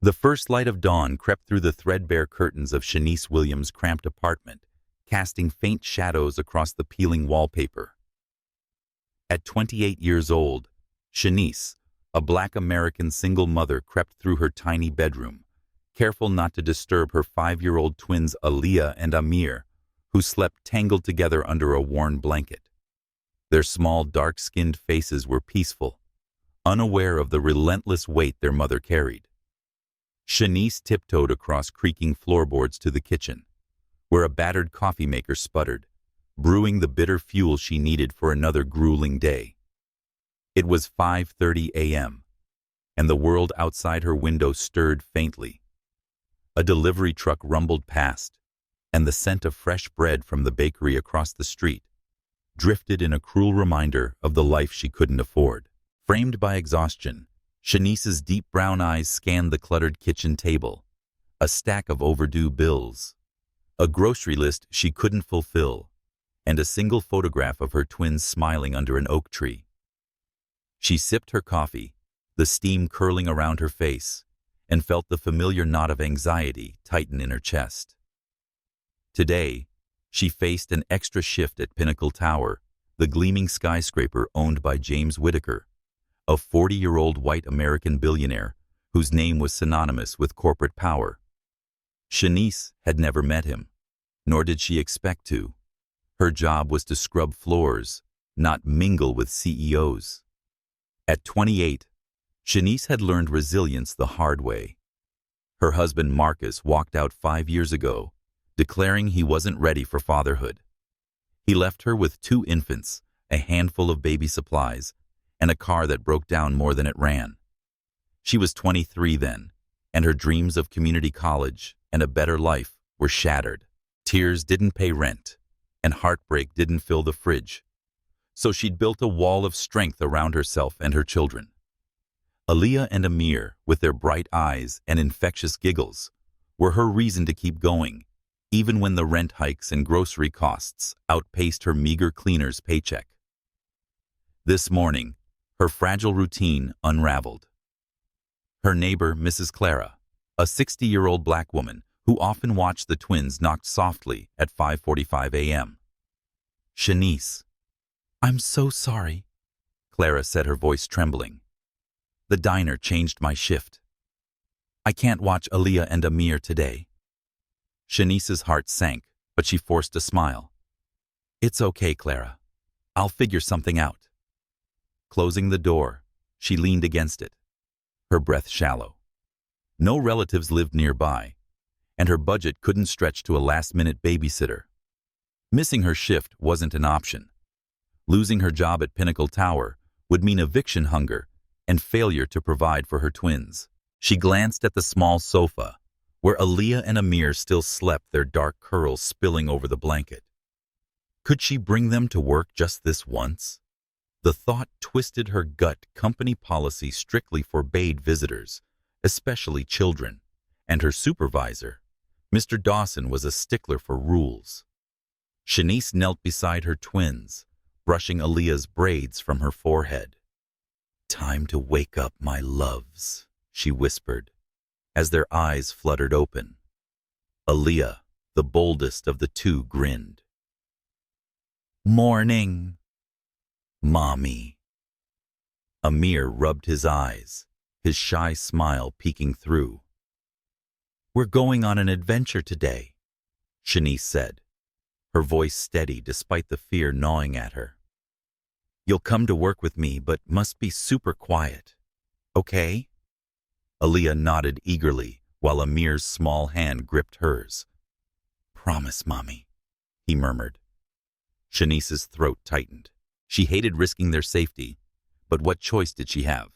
The first light of dawn crept through the threadbare curtains of Shanice Williams' cramped apartment, casting faint shadows across the peeling wallpaper. At 28 years old, Shanice, a Black American single mother, crept through her tiny bedroom, careful not to disturb her 5-year-old twins Aaliyah and Amir, who slept tangled together under a worn blanket. Their small, dark-skinned faces were peaceful, unaware of the relentless weight their mother carried. Shanice tiptoed across creaking floorboards to the kitchen, where a battered coffee maker sputtered, brewing the bitter fuel she needed for another grueling day. It was 5:30 a.m., and the world outside her window stirred faintly. A delivery truck rumbled past, and the scent of fresh bread from the bakery across the street drifted in a cruel reminder of the life she couldn't afford. Framed by exhaustion, Shanice's deep brown eyes scanned the cluttered kitchen table, a stack of overdue bills, a grocery list she couldn't fulfill, and a single photograph of her twins smiling under an oak tree. She sipped her coffee, the steam curling around her face, and felt the familiar knot of anxiety tighten in her chest. Today, she faced an extra shift at Pinnacle Tower, the gleaming skyscraper owned by James Whitaker, a 40-year-old white American billionaire whose name was synonymous with corporate power. Shanice had never met him, nor did she expect to. Her job was to scrub floors, not mingle with CEOs. At 28, Shanice had learned resilience the hard way. Her husband Marcus walked out 5 years ago, declaring he wasn't ready for fatherhood. He left her with 2 infants, a handful of baby supplies, and a car that broke down more than it ran. She was 23 then, and her dreams of community college and a better life were shattered. Tears didn't pay rent, and heartbreak didn't fill the fridge. So she'd built a wall of strength around herself and her children. Aaliyah and Amir, with their bright eyes and infectious giggles, were her reason to keep going, even when the rent hikes and grocery costs outpaced her meager cleaner's paycheck. This morning, her fragile routine unraveled. Her neighbor, Mrs. Clara, a 60-year-old Black woman who often watched the twins, knocked softly at 5:45 a.m. "Shanice." "I'm so sorry," Clara said, her voice trembling. "The diner changed my shift. I can't watch Aaliyah and Amir today." Shanice's heart sank, but she forced a smile. "It's okay, Clara. I'll figure something out." Closing the door, she leaned against it, her breath shallow. No relatives lived nearby, and her budget couldn't stretch to a last-minute babysitter. Missing her shift wasn't an option. Losing her job at Pinnacle Tower would mean eviction hunger and failure to provide for her twins. She glanced at the small sofa, where Aaliyah and Amir still slept, their dark curls spilling over the blanket. Could she bring them to work just this once? The thought twisted her gut. Company policy strictly forbade visitors, especially children, and her supervisor, Mr. Dawson, was a stickler for rules. Shanice knelt beside her twins, brushing Aaliyah's braids from her forehead. "Time to wake up, my loves," she whispered, as their eyes fluttered open. Aaliyah, the boldest of the 2, grinned. "Morning, Mommy." Amir rubbed his eyes, his shy smile peeking through. "We're going on an adventure today," Shanice said, her voice steady despite the fear gnawing at her. "You'll come to work with me, but must be super quiet, okay?" Aaliyah nodded eagerly, while Amir's small hand gripped hers. "Promise, Mommy," he murmured. Shanice's throat tightened. She hated risking their safety, but what choice did she have?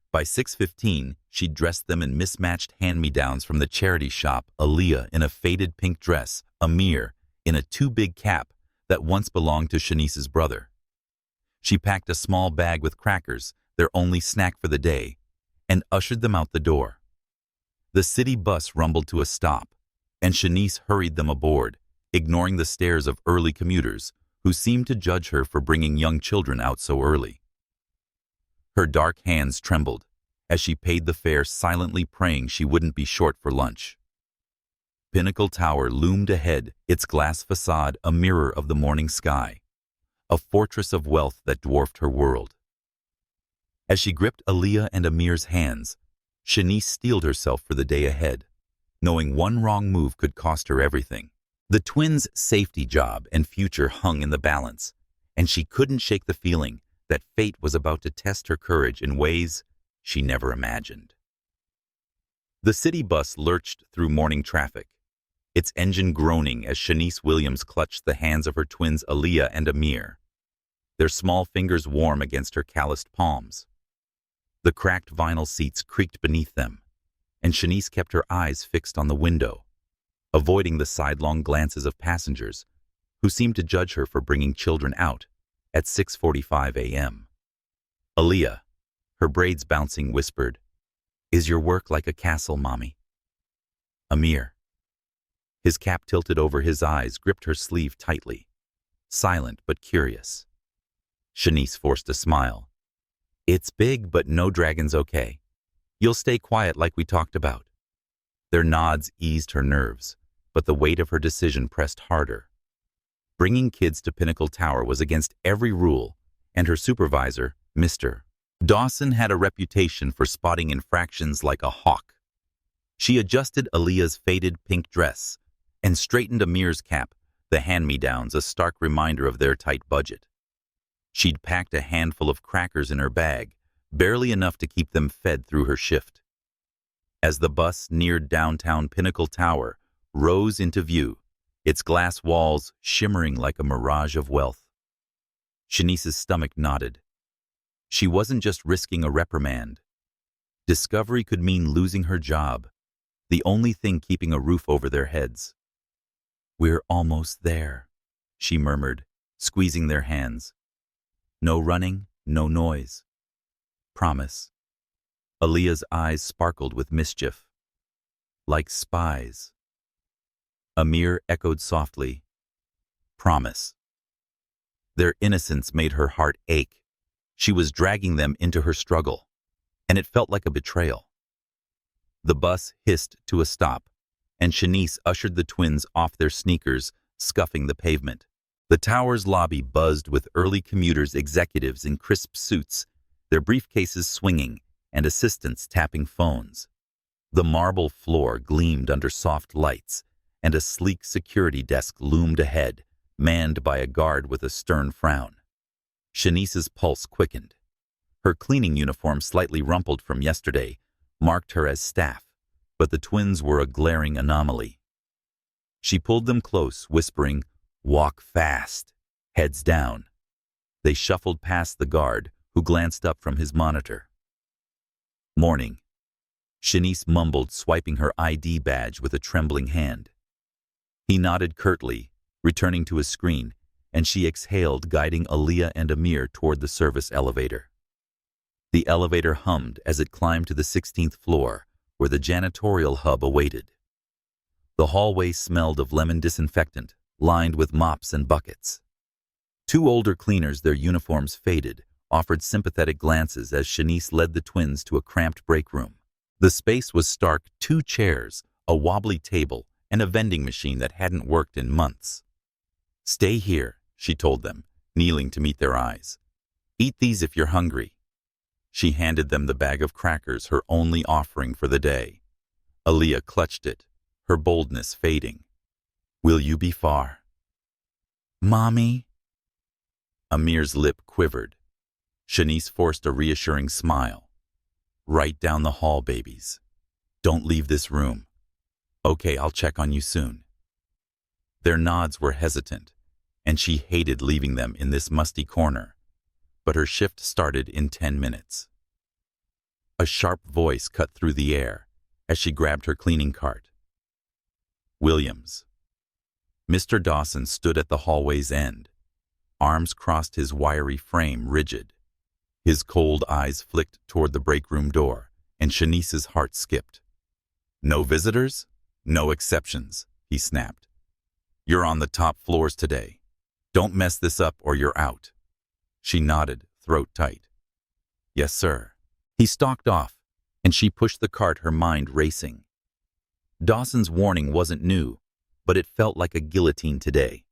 By 6:15, she dressed them in mismatched hand-me-downs from the charity shop, Aaliyah in a faded pink dress, Amir in a too-big cap that once belonged to Shanice's brother. She packed a small bag with crackers, their only snack for the day, and ushered them out the door. The city bus rumbled to a stop, and Shanice hurried them aboard, ignoring the stares of early commuters who seemed to judge her for bringing young children out so early. Her dark hands trembled as she paid the fare, silently praying she wouldn't be short for lunch. Pinnacle Tower loomed ahead, its glass facade a mirror of the morning sky, a fortress of wealth that dwarfed her world. As she gripped Aaliyah and Amir's hands, Shanice steeled herself for the day ahead, knowing one wrong move could cost her everything. The twins' safety job and future hung in the balance, and she couldn't shake the feeling that fate was about to test her courage in ways she never imagined. The city bus lurched through morning traffic, its engine groaning as Shanice Williams clutched the hands of her twins Aaliyah and Amir, their small fingers warm against her calloused palms. The cracked vinyl seats creaked beneath them, and Shanice kept her eyes fixed on the window, avoiding the sidelong glances of passengers who seemed to judge her for bringing children out at 6:45 a.m. Aaliyah, her braids bouncing, whispered, "Is your work like a castle, Mommy?" Amir, his cap tilted over his eyes, gripped her sleeve tightly, silent but curious. Shanice forced a smile. "It's big, but no dragons, okay? You'll stay quiet like we talked about." Their nods eased her nerves, but the weight of her decision pressed harder. Bringing kids to Pinnacle Tower was against every rule, and her supervisor, Mr. Dawson, had a reputation for spotting infractions like a hawk. She adjusted Aaliyah's faded pink dress and straightened Amir's cap, the hand-me-downs a stark reminder of their tight budget. She'd packed a handful of crackers in her bag, barely enough to keep them fed through her shift. As the bus neared downtown, Pinnacle Tower rose into view, its glass walls shimmering like a mirage of wealth. Shanice's stomach knotted. She wasn't just risking a reprimand. Discovery could mean losing her job, the only thing keeping a roof over their heads. "We're almost there," she murmured, squeezing their hands. "No running, no noise. Promise." Aaliyah's eyes sparkled with mischief. "Like spies." Amir echoed softly, "Promise." Their innocence made her heart ache. She was dragging them into her struggle, and it felt like a betrayal. The bus hissed to a stop, and Shanice ushered the twins off, their sneakers scuffing the pavement. The tower's lobby buzzed with early commuters, executives in crisp suits, their briefcases swinging, and assistants tapping phones. The marble floor gleamed under soft lights, and a sleek security desk loomed ahead, manned by a guard with a stern frown. Shanice's pulse quickened. Her cleaning uniform, slightly rumpled from yesterday, marked her as staff, but the twins were a glaring anomaly. She pulled them close, whispering, "Walk fast, heads down." They shuffled past the guard, who glanced up from his monitor. "Morning," Shanice mumbled, swiping her ID badge with a trembling hand. He nodded curtly, returning to his screen, and she exhaled, guiding Aaliyah and Amir toward the service elevator. The elevator hummed as it climbed to the 16th floor, where the janitorial hub awaited. The hallway smelled of lemon disinfectant, lined with mops and buckets. Two older cleaners, their uniforms faded, offered sympathetic glances as Shanice led the twins to a cramped break room. The space was stark: 2 chairs, a wobbly table, and a vending machine that hadn't worked in months. "Stay here," she told them, kneeling to meet their eyes. "Eat these if you're hungry." She handed them the bag of crackers, her only offering for the day. Aaliyah clutched it, her boldness fading. "Will you be far?" "Mommy?" Amir's lip quivered. Shanice forced a reassuring smile. "Right down the hall, babies. Don't leave this room." "Okay, I'll check on you soon." Their nods were hesitant, and she hated leaving them in this musty corner, but her shift started in 10 minutes. A sharp voice cut through the air as she grabbed her cleaning cart. "Williams." Mr. Dawson stood at the hallway's end, arms crossed, his wiry frame rigid. His cold eyes flicked toward the break room door, and Shanice's heart skipped. "No visitors? No exceptions," he snapped. "You're on the top floors today. Don't mess this up or you're out." She nodded, throat tight. "Yes, sir." He stalked off, and she pushed the cart, her mind racing. Dawson's warning wasn't new, but it felt like a guillotine today.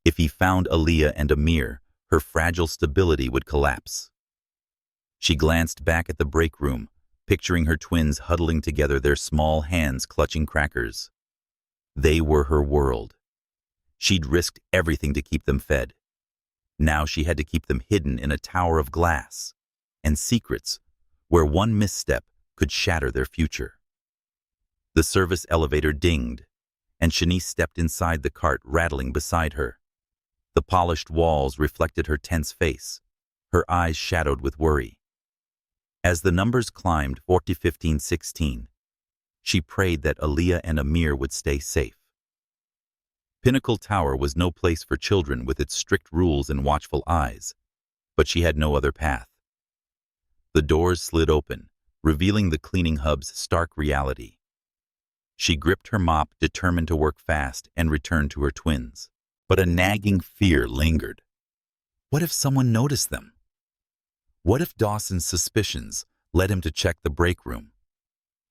If he found Aaliyah and Amir, her fragile stability would collapse. She glanced back at the break room, picturing her twins huddling together, their small hands clutching crackers. They were her world. She'd risked everything to keep them fed. Now she had to keep them hidden in a tower of glass and secrets where one misstep could shatter their future. The service elevator dinged, and Shanice stepped inside the cart, rattling beside her. The polished walls reflected her tense face, her eyes shadowed with worry. As the numbers climbed 40, 15, 16, she prayed that Aaliyah and Amir would stay safe. Pinnacle Tower was no place for children with its strict rules and watchful eyes, but she had no other path. The doors slid open, revealing the cleaning hub's stark reality. She gripped her mop, determined to work fast and return to her twins. But a nagging fear lingered. What if someone noticed them? What if Dawson's suspicions led him to check the break room?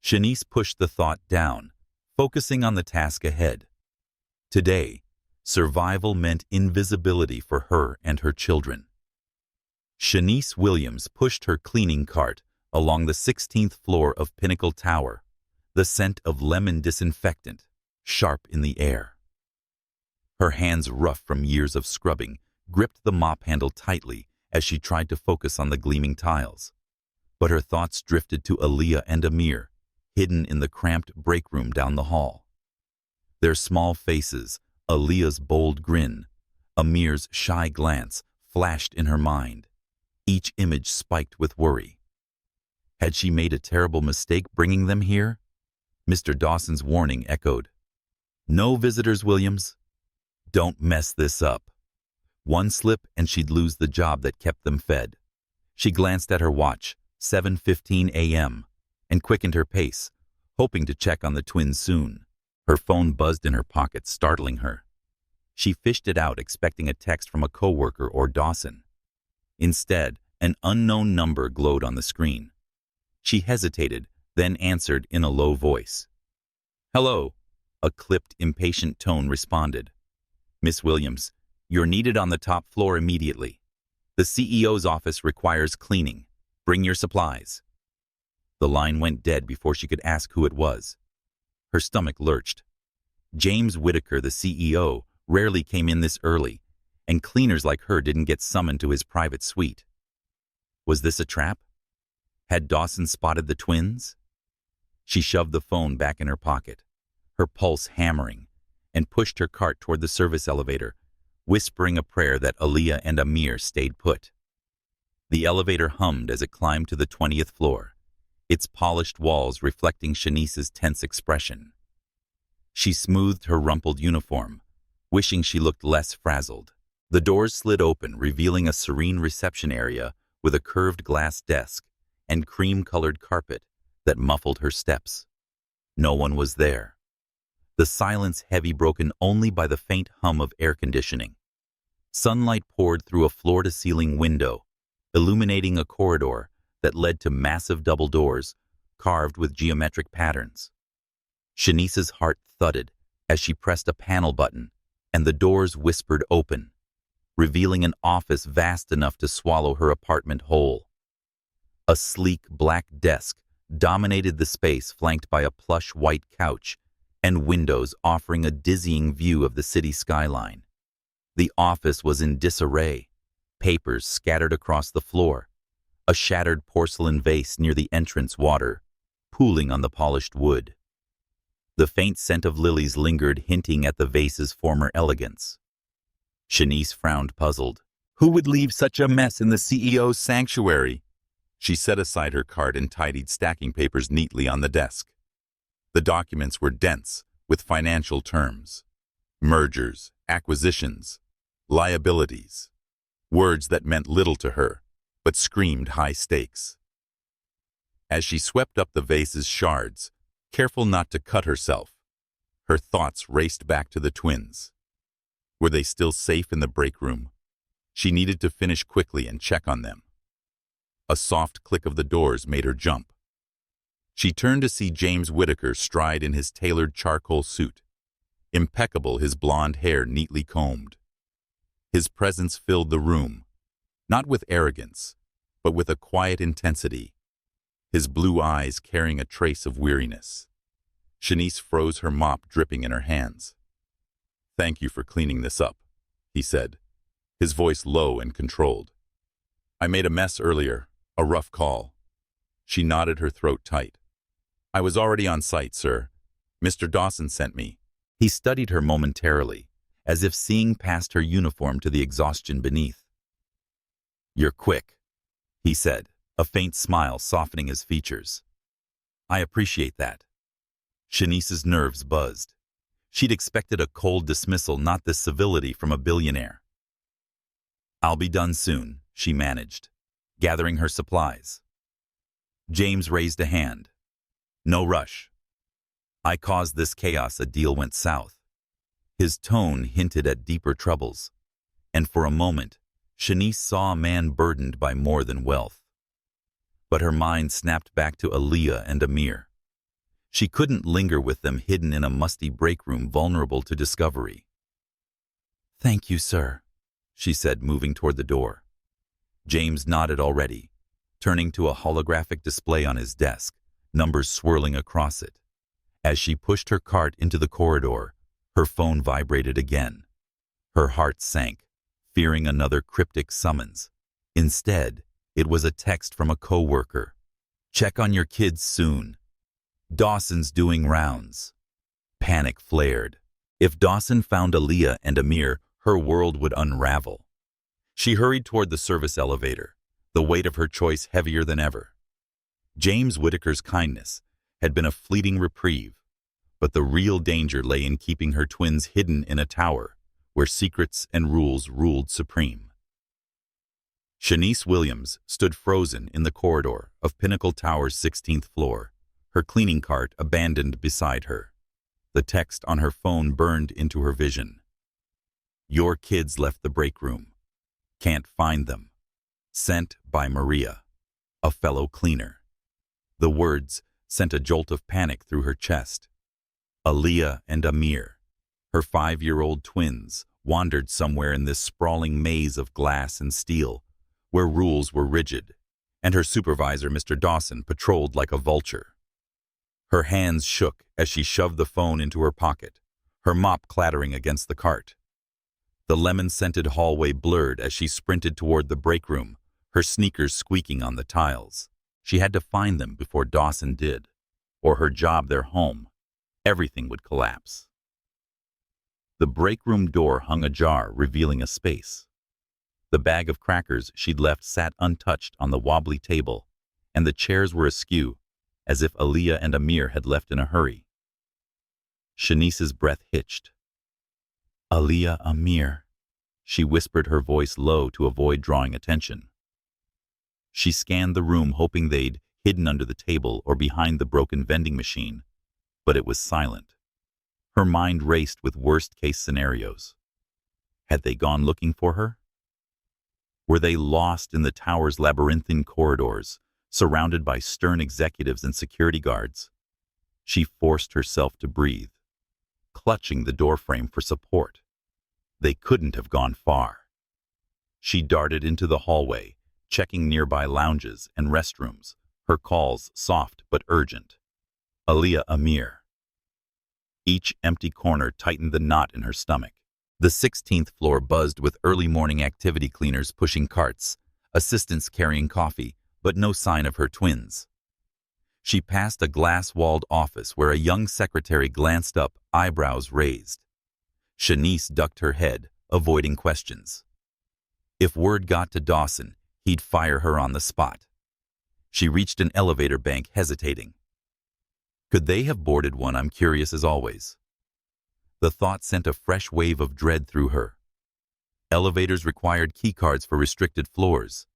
Shanice pushed the thought down, focusing on the task ahead. Today, survival meant invisibility for her and her children. Shanice Williams pushed her cleaning cart along the 16th floor of Pinnacle Tower, the scent of lemon disinfectant sharp in the air. Her hands, rough from years of scrubbing, gripped the mop handle tightly as she tried to focus on the gleaming tiles. But her thoughts drifted to Aaliyah and Amir, hidden in the cramped break room down the hall. Their small faces, Aaliyah's bold grin, Amir's shy glance, flashed in her mind, each image spiked with worry. Had she made a terrible mistake bringing them here? Mr. Dawson's warning echoed. No visitors, Williams. Don't mess this up. One slip and she'd lose the job that kept them fed. She glanced at her watch, 7:15 a.m., and quickened her pace, hoping to check on the twins soon. Her phone buzzed in her pocket, startling her. She fished it out, expecting a text from a coworker or Dawson. Instead, an unknown number glowed on the screen. She hesitated, then answered in a low voice. Hello, a clipped, impatient tone responded. Miss Williams, you're needed on the top floor immediately. The CEO's office requires cleaning. Bring your supplies. The line went dead before she could ask who it was. Her stomach lurched. James Whitaker, the CEO, rarely came in this early, and cleaners like her didn't get summoned to his private suite. Was this a trap? Had Dawson spotted the twins? She shoved the phone back in her pocket, her pulse hammering, and pushed her cart toward the service elevator, whispering a prayer that Aaliyah and Amir stayed put. The elevator hummed as it climbed to the 20th floor, its polished walls reflecting Shanice's tense expression. She smoothed her rumpled uniform, wishing she looked less frazzled. The doors slid open, revealing a serene reception area with a curved glass desk and cream-colored carpet that muffled her steps. No one was there. The silence heavy, broken only by the faint hum of air conditioning. Sunlight poured through a floor-to-ceiling window, illuminating a corridor that led to massive double doors carved with geometric patterns. Shanice's heart thudded as she pressed a panel button, and the doors whispered open, revealing an office vast enough to swallow her apartment whole. A sleek black desk dominated the space, flanked by a plush white couch and windows offering a dizzying view of the city skyline. The office was in disarray, papers scattered across the floor, a shattered porcelain vase near the entrance water, pooling on the polished wood. The faint scent of lilies lingered, hinting at the vase's former elegance. Shanice frowned, puzzled. Who would leave such a mess in the CEO's sanctuary? She set aside her cart and tidied stacking papers neatly on the desk. The documents were dense with financial terms, mergers, acquisitions, liabilities, words that meant little to her, but screamed high stakes. As she swept up the vase's shards, careful not to cut herself, her thoughts raced back to the twins. Were they still safe in the break room? She needed to finish quickly and check on them. A soft click of the doors made her jump. She turned to see James Whitaker stride in his tailored charcoal suit, impeccable, his blonde hair neatly combed. His presence filled the room, not with arrogance, but with a quiet intensity, his blue eyes carrying a trace of weariness. Shanice froze, her mop dripping in her hands. "Thank you for cleaning this up," he said, his voice low and controlled. "I made a mess earlier, a rough call." She nodded, her throat tight. "I was already on site, sir. Mr. Dawson sent me." He studied her momentarily, as if seeing past her uniform to the exhaustion beneath. "You're quick," he said, a faint smile softening his features. "I appreciate that." Shanice's nerves buzzed. She'd expected a cold dismissal, not this civility from a billionaire. "I'll be done soon," she managed, gathering her supplies. James raised a hand. "No rush. I caused this chaos. A deal went south." His tone hinted at deeper troubles, and for a moment, Shanice saw a man burdened by more than wealth. But her mind snapped back to Aaliyah and Amir. She couldn't linger with them, hidden in a musty break room, vulnerable to discovery. "Thank you, sir," she said, moving toward the door. James nodded already, turning to a holographic display on his desk, numbers swirling across it. As she pushed her cart into the corridor, her phone vibrated again. Her heart sank, fearing another cryptic summons. Instead, it was a text from a co-worker. "Check on your kids soon. Dawson's doing rounds." Panic flared. If Dawson found Aaliyah and Amir, her world would unravel. She hurried toward the service elevator, the weight of her choice heavier than ever. James Whitaker's kindness had been a fleeting reprieve, but the real danger lay in keeping her twins hidden in a tower where secrets and rules ruled supreme. Shanice Williams stood frozen in the corridor of Pinnacle Tower's 16th floor, her cleaning cart abandoned beside her. The text on her phone burned into her vision. "Your kids left the break room. Can't find them. Sent by Maria, a fellow cleaner." The words sent a jolt of panic through her chest. Aaliyah and Amir, her 5-year-old twins, wandered somewhere in this sprawling maze of glass and steel, where rules were rigid, and her supervisor, Mr. Dawson, patrolled like a vulture. Her hands shook as she shoved the phone into her pocket, her mop clattering against the cart. The lemon-scented hallway blurred as she sprinted toward the break room, her sneakers squeaking on the tiles. She had to find them before Dawson did, or her job, their home. Everything would collapse. The break room door hung ajar, revealing a space. The bag of crackers she'd left sat untouched on the wobbly table, and the chairs were askew, as if Aaliyah and Amir had left in a hurry. Shanice's breath hitched. "Aaliyah, Amir," she whispered, her voice low to avoid drawing attention. She scanned the room, hoping they'd hidden under the table or behind the broken vending machine, but it was silent. Her mind raced with worst-case scenarios. Had they gone looking for her? Were they lost in the tower's labyrinthine corridors, surrounded by stern executives and security guards? She forced herself to breathe, clutching the doorframe for support. They couldn't have gone far. She darted into the hallway, checking nearby lounges and restrooms, her calls soft but urgent. "Aaliyah, Amir." Each empty corner tightened the knot in her stomach. The 16th floor buzzed with early morning activity, cleaners pushing carts, assistants carrying coffee, but no sign of her twins. She passed a glass-walled office where a young secretary glanced up, eyebrows raised. Shanice ducked her head, avoiding questions. If word got to Dawson, he'd fire her on the spot. She reached an elevator bank, hesitating. Could they have boarded one? I'm curious as always. The thought sent a fresh wave of dread through her. Elevators required keycards for restricted floors,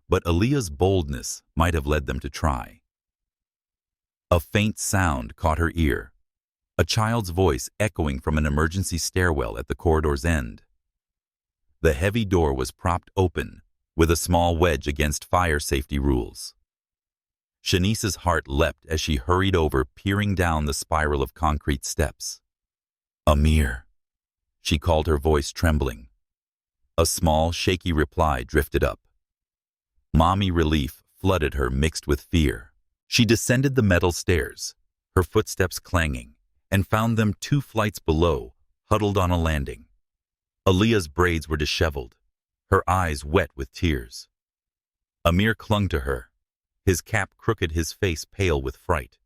but Aaliyah's boldness might have led them to try. A faint sound caught her ear, a child's voice echoing from an emergency stairwell at the corridor's end. The heavy door was propped open, with a small wedge against fire safety rules. Shanice's heart leapt as she hurried over, peering down the spiral of concrete steps. "Amir," she called, her voice trembling. A small, shaky reply drifted up. Mommy relief flooded her, mixed with fear. She descended the metal stairs, her footsteps clanging, and found them 2 flights below, huddled on a landing. Aaliyah's braids were disheveled, her eyes wet with tears. Amir clung to her, his cap crooked, his face pale with fright.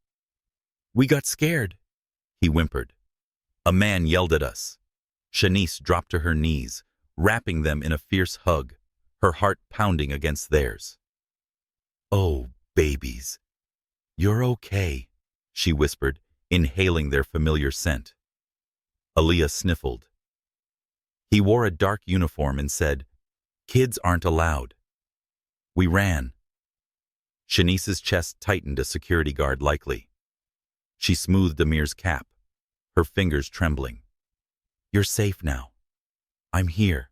"We got scared," he whimpered. "A man yelled at us." Shanice dropped to her knees, wrapping them in a fierce hug, her heart pounding against theirs. "Oh, babies, you're okay," she whispered, inhaling their familiar scent. Aaliyah sniffled. He wore a dark uniform and said, "Kids aren't allowed." We ran. Shanice's chest tightened, a security guard likely. She smoothed Amir's cap, her fingers trembling. "You're safe now. I'm here."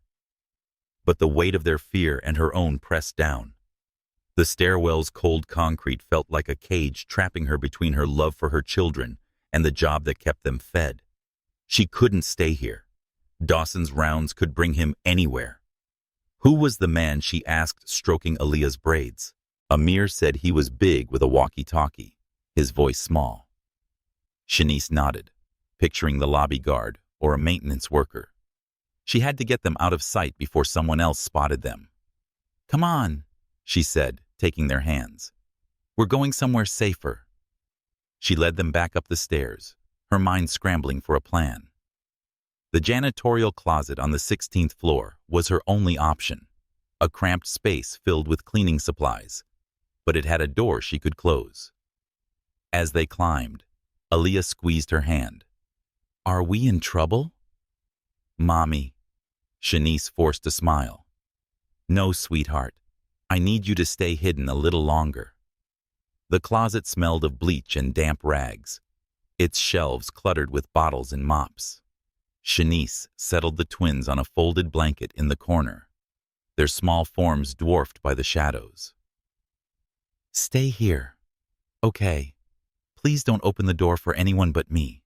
But the weight of their fear and her own pressed down. The stairwell's cold concrete felt like a cage, trapping her between her love for her children and the job that kept them fed. She couldn't stay here. Dawson's rounds could bring him anywhere. Who was the man, she asked, stroking Aaliyah's braids. Amir said he was big, with a walkie-talkie, his voice small. Shanice nodded, picturing the lobby guard or a maintenance worker. She had to get them out of sight before someone else spotted them. "Come on," she said, taking their hands. "We're going somewhere safer." She led them back up the stairs, her mind scrambling for a plan. The janitorial closet on the 16th floor was her only option, a cramped space filled with cleaning supplies, but it had a door she could close. As they climbed, Aaliyah squeezed her hand. "Are we in trouble?" "Mommy," Shanice forced a smile. "No, sweetheart. I need you to stay hidden a little longer." The closet smelled of bleach and damp rags, its shelves cluttered with bottles and mops. Shanice settled the twins on a folded blanket in the corner, their small forms dwarfed by the shadows. "Stay here. Okay. Please don't open the door for anyone but me."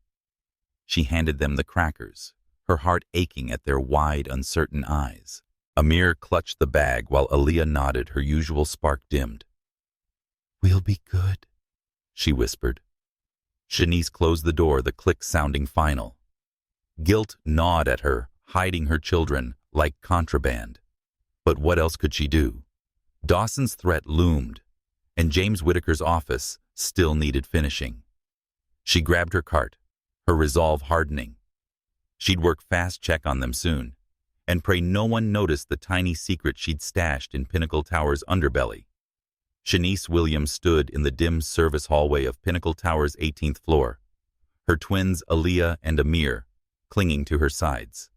She handed them the crackers, her heart aching at their wide, uncertain eyes. Amir clutched the bag while Aaliyah nodded, her usual spark dimmed. "We'll be good," she whispered. Shanice closed the door, the click sounding final. Guilt gnawed at her, hiding her children like contraband. But what else could she do? Dawson's threat loomed, and James Whitaker's office still needed finishing. She grabbed her cart, her resolve hardening. She'd work fast check on them soon, and pray no one noticed the tiny secret she'd stashed in Pinnacle Tower's underbelly. Shanice Williams stood in the dim service hallway of Pinnacle Tower's 18th floor, her twins Aaliyah and Amir clinging to her sides.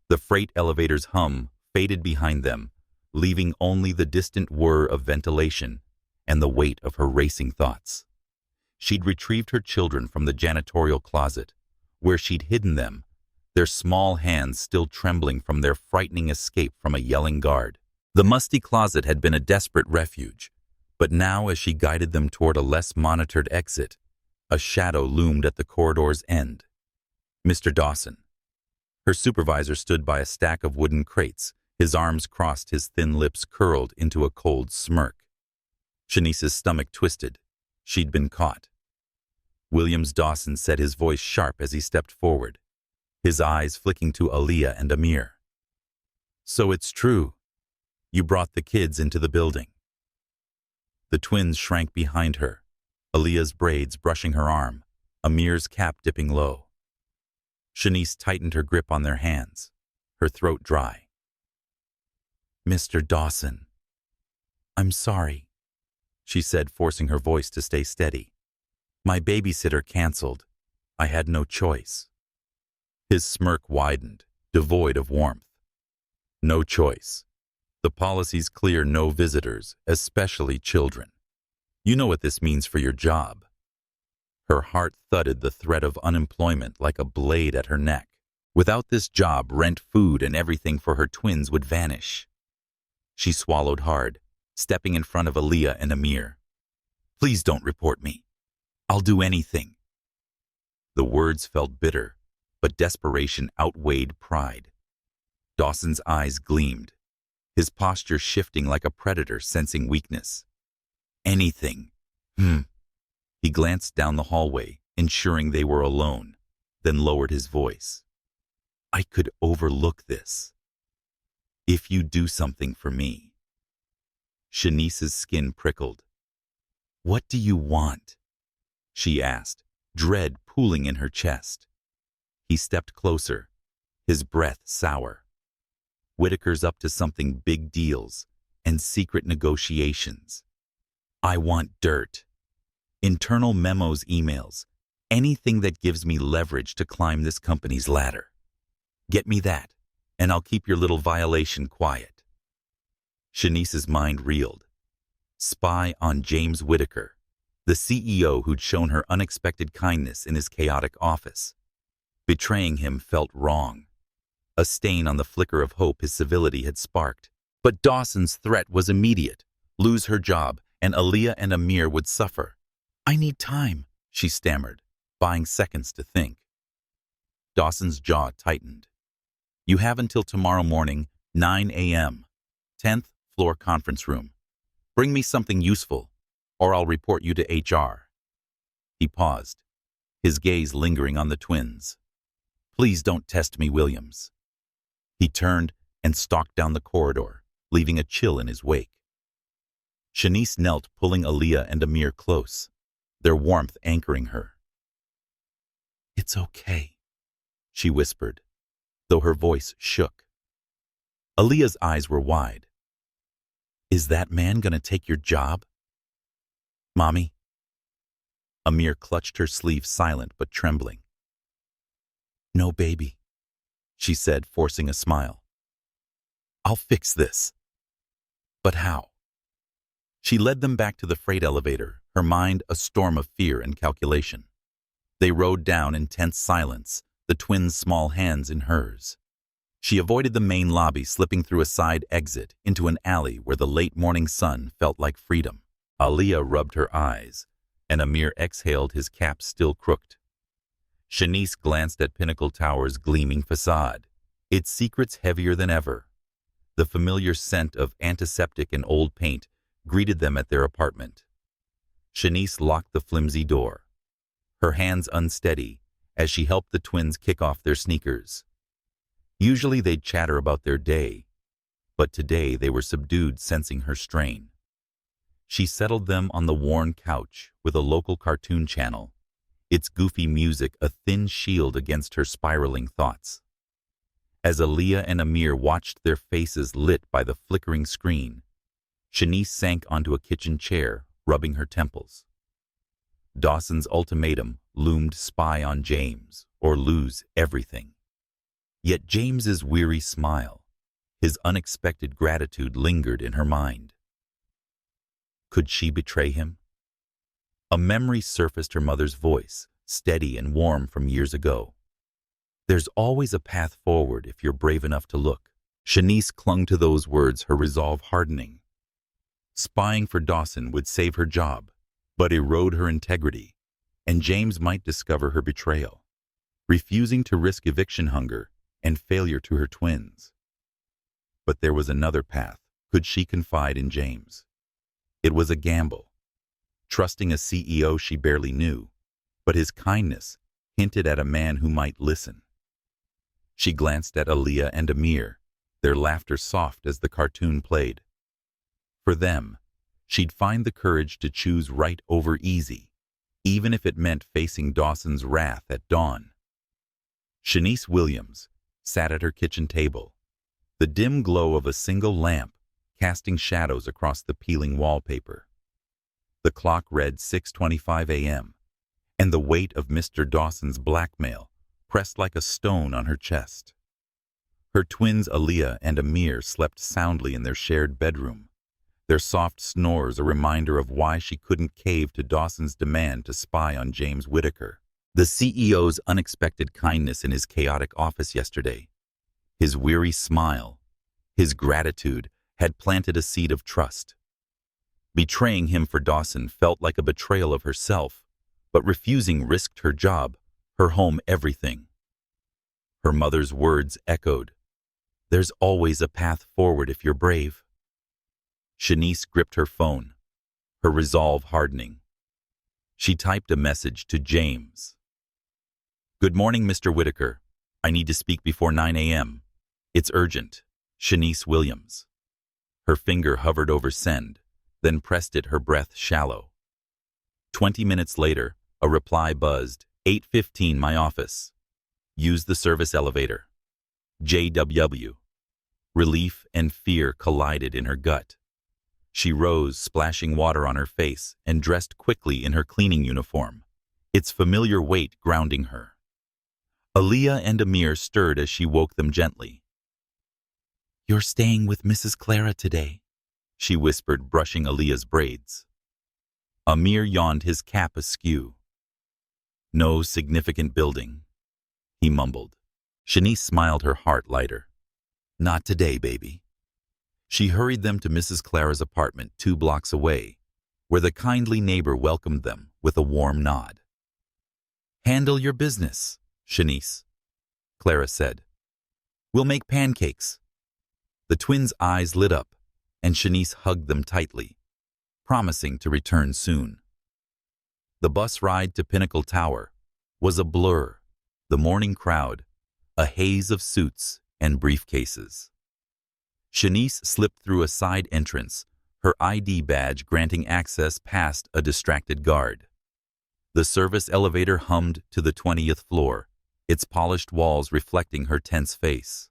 The freight elevator's hum faded behind them, leaving only the distant whir of ventilation and the weight of her racing thoughts. She'd retrieved her children from the janitorial closet, where she'd hidden them, their small hands still trembling from their frightening escape from a yelling guard. The musty closet had been a desperate refuge, but now, as she guided them toward a less monitored exit, a shadow loomed at the corridor's end. Mr. Dawson. Her supervisor stood by a stack of wooden crates, his arms crossed, his thin lips curled into a cold smirk. Shanice's stomach twisted. She'd been caught. Williams Dawson said, his voice sharp as he stepped forward, his eyes flicking to Aaliyah and Amir. "So it's true. You brought the kids into the building." The twins shrank behind her, Aaliyah's braids brushing her arm, Amir's cap dipping low. Shanice tightened her grip on their hands, her throat dry. "Mr. Dawson, I'm sorry," she said, forcing her voice to stay steady. "My babysitter canceled. I had no choice." His smirk widened, devoid of warmth. "No choice. The policy's clear: no visitors, especially children. You know what this means for your job." Her heart thudded, the threat of unemployment like a blade at her neck. Without this job, rent, food, and everything for her twins would vanish. She swallowed hard, stepping in front of Aaliyah and Amir. Please don't report me. I'll do anything. The words felt bitter, but desperation outweighed pride. Dawson's eyes gleamed, his posture shifting like a predator sensing weakness. Anything. He glanced down the hallway, ensuring they were alone, then lowered his voice. I could overlook this. If you do something for me. Shanice's skin prickled. What do you want? She asked, dread pooling in her chest. He stepped closer, his breath sour. Whitaker's up to something big deals and secret negotiations. I want dirt. Internal memos, emails, anything that gives me leverage to climb this company's ladder. Get me that, and I'll keep your little violation quiet. Shanice's mind reeled. Spy on James Whitaker, the CEO who'd shown her unexpected kindness in his chaotic office. Betraying him felt wrong, a stain on the flicker of hope his civility had sparked. But Dawson's threat was immediate. Lose her job, and Aaliyah and Amir would suffer. I need time, she stammered, buying seconds to think. Dawson's jaw tightened. You have until tomorrow morning, 9 a.m., 10th floor conference room. Bring me something useful, or I'll report you to HR. He paused, his gaze lingering on the twins. Please don't test me, Williams. He turned and stalked down the corridor, leaving a chill in his wake. Shanice knelt, pulling Aaliyah and Amir close, their warmth anchoring her. It's okay, she whispered, though her voice shook. Aaliyah's eyes were wide. Is that man gonna take your job? Mommy? Amir clutched her sleeve, silent but trembling. No, baby, she said, forcing a smile. I'll fix this. But how? She led them back to the freight elevator, her mind a storm of fear and calculation. They rode down in tense silence, the twins' small hands in hers. She avoided the main lobby, slipping through a side exit into an alley where the late morning sun felt like freedom. Aaliyah rubbed her eyes, and Amir exhaled, his cap still crooked. Shanice glanced at Pinnacle Tower's gleaming facade, its secrets heavier than ever. The familiar scent of antiseptic and old paint greeted them at their apartment. Shanice locked the flimsy door, her hands unsteady as she helped the twins kick off their sneakers. Usually they'd chatter about their day, but today they were subdued, sensing her strain. She settled them on the worn couch with a local cartoon channel, its goofy music a thin shield against her spiraling thoughts. As Aaliyah and Amir watched, their faces lit by the flickering screen, Shanice sank onto a kitchen chair, rubbing her temples. Dawson's ultimatum loomed: spy on James, or lose everything. Yet James's weary smile, his unexpected gratitude lingered in her mind. Could she betray him? A memory surfaced, her mother's voice, steady and warm from years ago. There's always a path forward if you're brave enough to look. Shanice clung to those words, her resolve hardening. Spying for Dawson would save her job, but erode her integrity, and James might discover her betrayal, refusing to risk eviction hunger and failure to her twins. But there was another path. Could she confide in James? It was a gamble, trusting a CEO she barely knew, but his kindness hinted at a man who might listen. She glanced at Aaliyah and Amir, their laughter soft as the cartoon played. For them, she'd find the courage to choose right over easy, even if it meant facing Dawson's wrath at dawn. Shanice Williams sat at her kitchen table, the dim glow of a single lamp casting shadows across the peeling wallpaper. The clock read 6:25 a.m., and the weight of Mr. Dawson's blackmail pressed like a stone on her chest. Her twins Aaliyah and Amir slept soundly in their shared bedroom, their soft snores a reminder of why she couldn't cave to Dawson's demand to spy on James Whitaker. The CEO's unexpected kindness in his chaotic office yesterday, his weary smile, his gratitude had planted a seed of trust. Betraying him for Dawson felt like a betrayal of herself, but refusing risked her job, her home, everything. Her mother's words echoed. There's always a path forward if you're brave. Shanice gripped her phone, her resolve hardening. She typed a message to James. Good morning, Mr. Whitaker. I need to speak before 9 a.m. It's urgent. Shanice Williams. Her finger hovered over send, then pressed it, her breath shallow. 20 minutes later, a reply buzzed. 8:15, my office. Use the service elevator. JW. Relief and fear collided in her gut. She rose, splashing water on her face, and dressed quickly in her cleaning uniform, its familiar weight grounding her. Aaliyah and Amir stirred as she woke them gently. You're staying with Mrs. Clara today, she whispered, brushing Aaliyah's braids. Amir yawned, his cap askew. No significant building, he mumbled. Shanice smiled, her heart lighter. Not today, baby. She hurried them to Mrs. Clara's apartment 2 blocks away, where the kindly neighbor welcomed them with a warm nod. Handle your business, Shanice, Clara said. We'll make pancakes. The twins' eyes lit up, and Shanice hugged them tightly, promising to return soon. The bus ride to Pinnacle Tower was a blur, the morning crowd, a haze of suits and briefcases. Shanice slipped through a side entrance, her ID badge granting access past a distracted guard. The service elevator hummed to the 20th floor, its polished walls reflecting her tense face.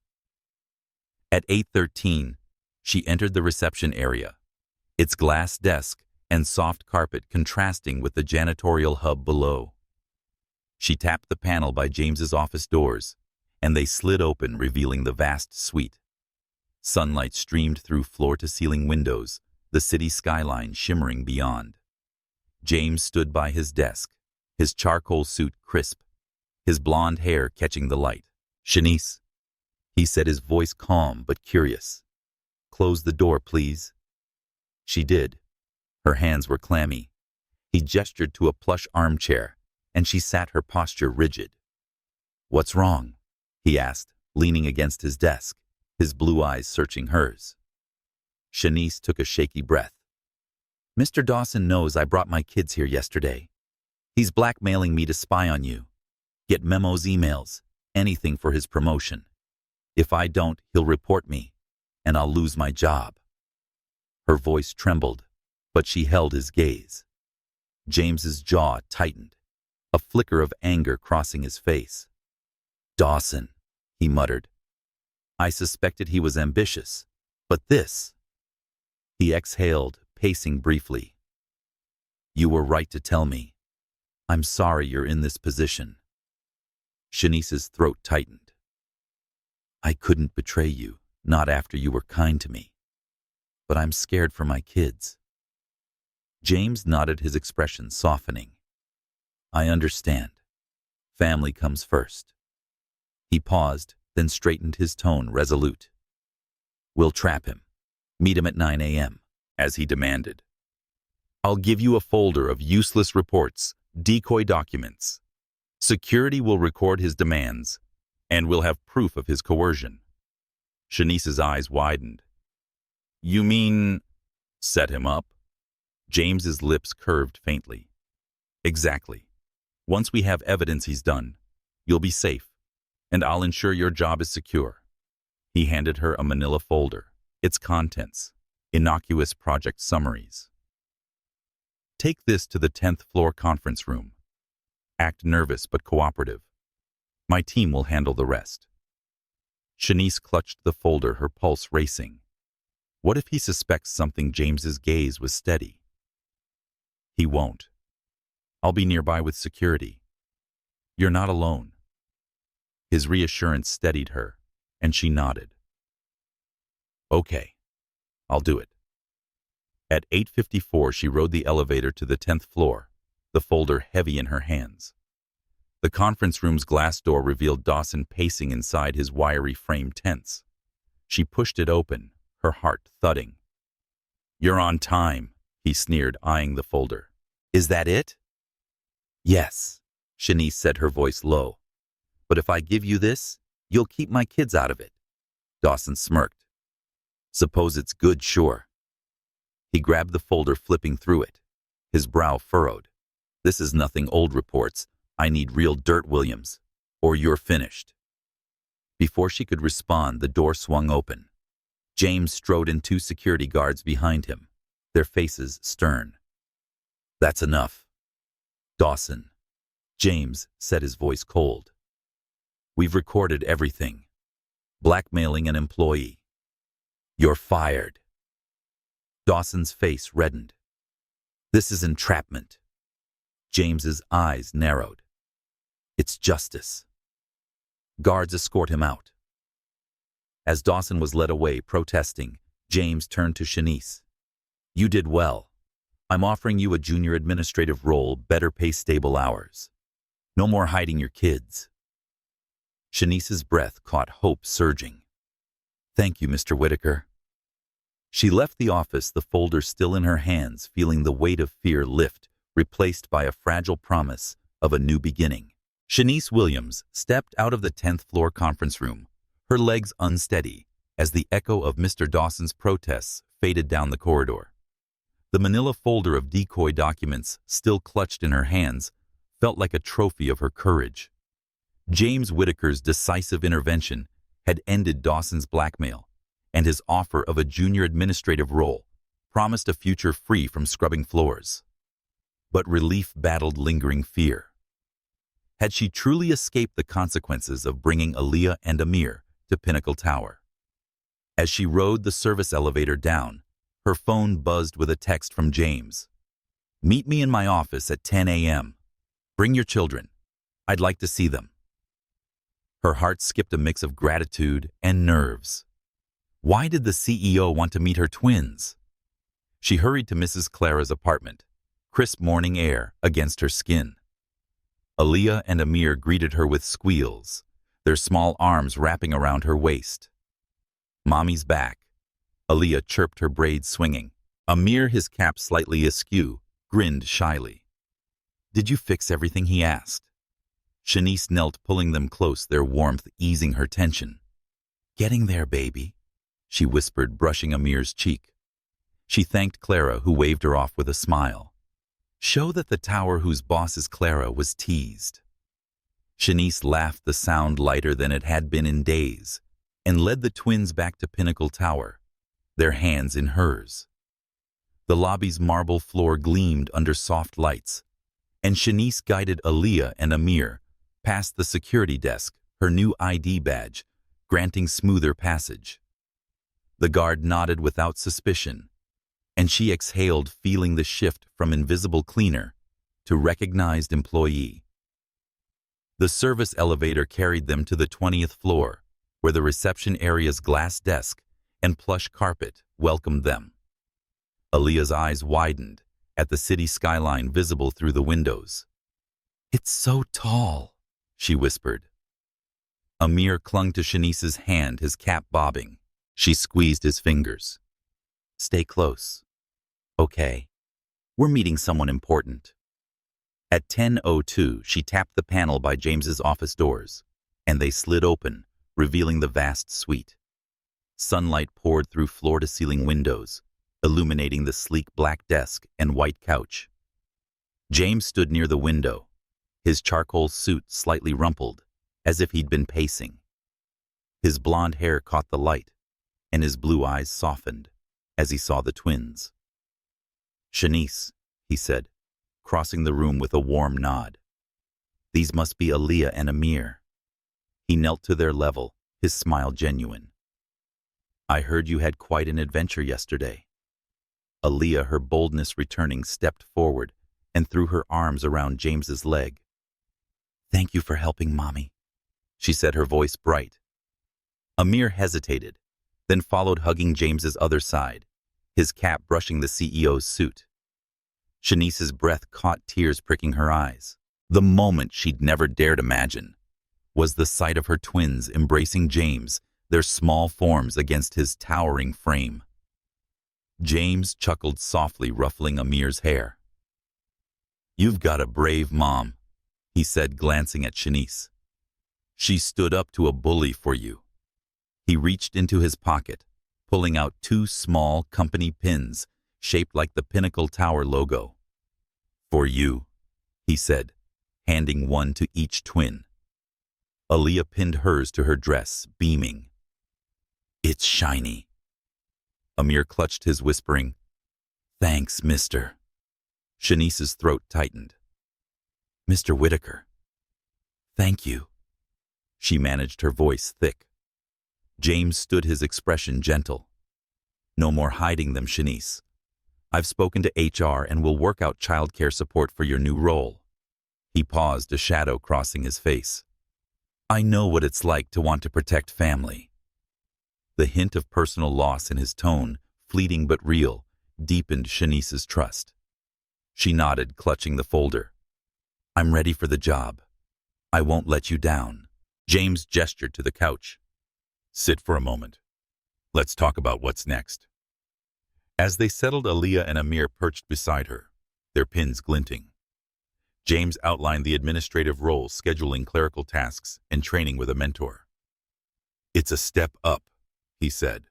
At 8:13, she entered the reception area, its glass desk and soft carpet contrasting with the janitorial hub below. She tapped the panel by James's office doors, and they slid open, revealing the vast suite. Sunlight streamed through floor-to-ceiling windows, the city skyline shimmering beyond. James stood by his desk, his charcoal suit crisp, his blonde hair catching the light. Shanice, he said, his voice calm but curious. Close the door, please. She did. Her hands were clammy. He gestured to a plush armchair, and she sat, her posture rigid. What's wrong? He asked, leaning against his desk, his blue eyes searching hers. Shanice took a shaky breath. Mr. Dawson knows I brought my kids here yesterday. He's blackmailing me to spy on you. Get memos, emails, anything for his promotion. If I don't, he'll report me, and I'll lose my job. Her voice trembled, but she held his gaze. James's jaw tightened, a flicker of anger crossing his face. Dawson, he muttered. I suspected he was ambitious, but this... He exhaled, pacing briefly. You were right to tell me. I'm sorry you're in this position. Shanice's throat tightened. I couldn't betray you, not after you were kind to me. But I'm scared for my kids. James nodded, his expression softening. I understand. Family comes first. He paused, then straightened his tone, resolute. We'll trap him. Meet him at 9 a.m., as he demanded. I'll give you a folder of useless reports, decoy documents. Security will record his demands, and we'll have proof of his coercion. Shanice's eyes widened. You mean... set him up? James's lips curved faintly. Exactly. Once we have evidence he's done, you'll be safe, and I'll ensure your job is secure. He handed her a manila folder, its contents, innocuous project summaries. Take this to the 10th floor conference room. Act nervous but cooperative. My team will handle the rest. Shanice clutched the folder, her pulse racing. What if he suspects something? James's gaze was steady. He won't. I'll be nearby with security. You're not alone. His reassurance steadied her, and she nodded. Okay, I'll do it. At 8:54, she rode the elevator to the 10th floor, the folder heavy in her hands. The conference room's glass door revealed Dawson pacing inside his wiry frame, tense. She pushed it open, her heart thudding. You're on time, he sneered, eyeing the folder. Is that it? Yes, Shanice said, her voice low. But if I give you this, you'll keep my kids out of it. Dawson smirked. Suppose it's good, sure. He grabbed the folder, flipping through it. His brow furrowed. This is nothing old reports. I need real dirt, Williams, or you're finished. Before she could respond, the door swung open. James strode in, 2 security guards behind him, their faces stern. That's enough. Dawson. James said, his voice cold. We've recorded everything. Blackmailing an employee. You're fired. Dawson's face reddened. This is entrapment. James's eyes narrowed. It's justice. Guards escort him out. As Dawson was led away, protesting, James turned to Shanice. You did well. I'm offering you a junior administrative role, better pay, stable hours. No more hiding your kids. Shanice's breath caught hope surging. Thank you, Mr. Whitaker. She left the office, the folder still in her hands, feeling the weight of fear lift, replaced by a fragile promise of a new beginning. Shanice Williams stepped out of the 10th floor conference room, her legs unsteady, as the echo of Mr. Dawson's protests faded down the corridor. The manila folder of decoy documents, still clutched in her hands, felt like a trophy of her courage. James Whitaker's decisive intervention had ended Dawson's blackmail, and his offer of a junior administrative role promised a future free from scrubbing floors. But relief battled lingering fear. Had she truly escaped the consequences of bringing Aaliyah and Amir to Pinnacle Tower? As she rode the service elevator down, her phone buzzed with a text from James. Meet me in my office at 10 a.m. Bring your children. I'd like to see them. Her heart skipped a mix of gratitude and nerves. Why did the CEO want to meet her twins? She hurried to Mrs. Clara's apartment, crisp morning air against her skin. Aaliyah and Amir greeted her with squeals, their small arms wrapping around her waist. Mommy's back. Aaliyah chirped, her braids swinging. Amir, his cap slightly askew, grinned shyly. Did you fix everything, he asked. Shanice knelt, pulling them close, their warmth easing her tension. Getting there, baby, she whispered, brushing Amir's cheek. She thanked Clara, who waved her off with a smile. Show that the tower whose boss is Clara was teased. Shanice laughed, the sound lighter than it had been in days, and led the twins back to Pinnacle Tower, their hands in hers. The lobby's marble floor gleamed under soft lights, and Shanice guided Aaliyah and Amir past the security desk, her new ID badge, granting smoother passage. The guard nodded without suspicion, and she exhaled, feeling the shift from invisible cleaner to recognized employee. The service elevator carried them to the 20th floor, where the reception area's glass desk and plush carpet welcomed them. Aaliyah's eyes widened at the city skyline visible through the windows. It's so tall, she whispered. Amir clung to Shanice's hand, his cap bobbing. She squeezed his fingers. Stay close. Okay. We're meeting someone important. At 10:02, she tapped the panel by James's office doors, and they slid open, revealing the vast suite. Sunlight poured through floor-to-ceiling windows, illuminating the sleek black desk and white couch. James stood near the window, his charcoal suit slightly rumpled, as if he'd been pacing. His blonde hair caught the light, and his blue eyes softened as he saw the twins. Shanice, he said, crossing the room with a warm nod. These must be Aaliyah and Amir. He knelt to their level, his smile genuine. I heard you had quite an adventure yesterday. Aaliyah, her boldness returning, stepped forward and threw her arms around James's leg. Thank you for helping, Mommy, she said, her voice bright. Amir hesitated, then followed, hugging James's other side, his cap brushing the CEO's suit. Shanice's breath caught, tears pricking her eyes. The moment she'd never dared imagine was the sight of her twins embracing James, their small forms against his towering frame. James chuckled softly, ruffling Amir's hair. "You've got a brave mom," he said, glancing at Shanice. "She stood up to a bully for you." He reached into his pocket, pulling out 2 small company pins shaped like the Pinnacle Tower logo. "For you," he said, handing one to each twin. Aaliyah pinned hers to her dress, beaming. "It's shiny." Amir clutched his, whispering, "Thanks, mister." Shanice's throat tightened. "Mr. Whitaker." "Thank you." She managed her voice thick. James stood, his expression gentle. "No more hiding them, Shanice. I've spoken to HR and will work out childcare support for your new role." He paused, a shadow crossing his face. "I know what it's like to want to protect family." The hint of personal loss in his tone, fleeting but real, deepened Shanice's trust. She nodded, clutching the folder. "I'm ready for the job. I won't let you down." James gestured to the couch. "Sit for a moment. Let's talk about what's next." As they settled, Aaliyah and Amir perched beside her, their pins glinting. James outlined the administrative role, scheduling clerical tasks and training with a mentor. "It's a step up," he said.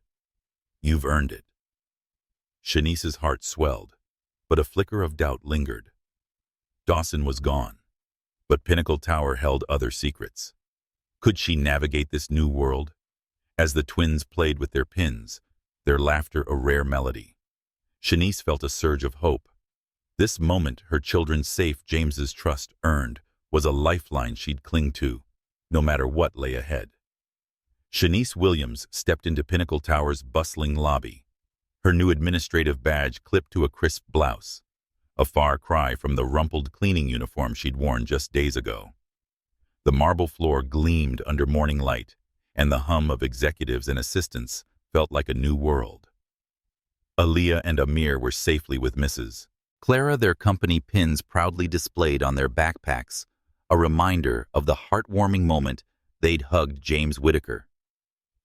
"You've earned it." Shanice's heart swelled, but a flicker of doubt lingered. Dawson was gone, but Pinnacle Tower held other secrets. Could she navigate this new world? As the twins played with their pins, their laughter a rare melody, Shanice felt a surge of hope. This moment, her children's safe, James's trust earned, was a lifeline she'd cling to, no matter what lay ahead. Shanice Williams stepped into Pinnacle Tower's bustling lobby, her new administrative badge clipped to a crisp blouse, a far cry from the rumpled cleaning uniform she'd worn just days ago. The marble floor gleamed under morning light, and the hum of executives and assistants felt like a new world. Aaliyah and Amir were safely with Mrs. Clara, their company pins proudly displayed on their backpacks, a reminder of the heartwarming moment they'd hugged James Whitaker.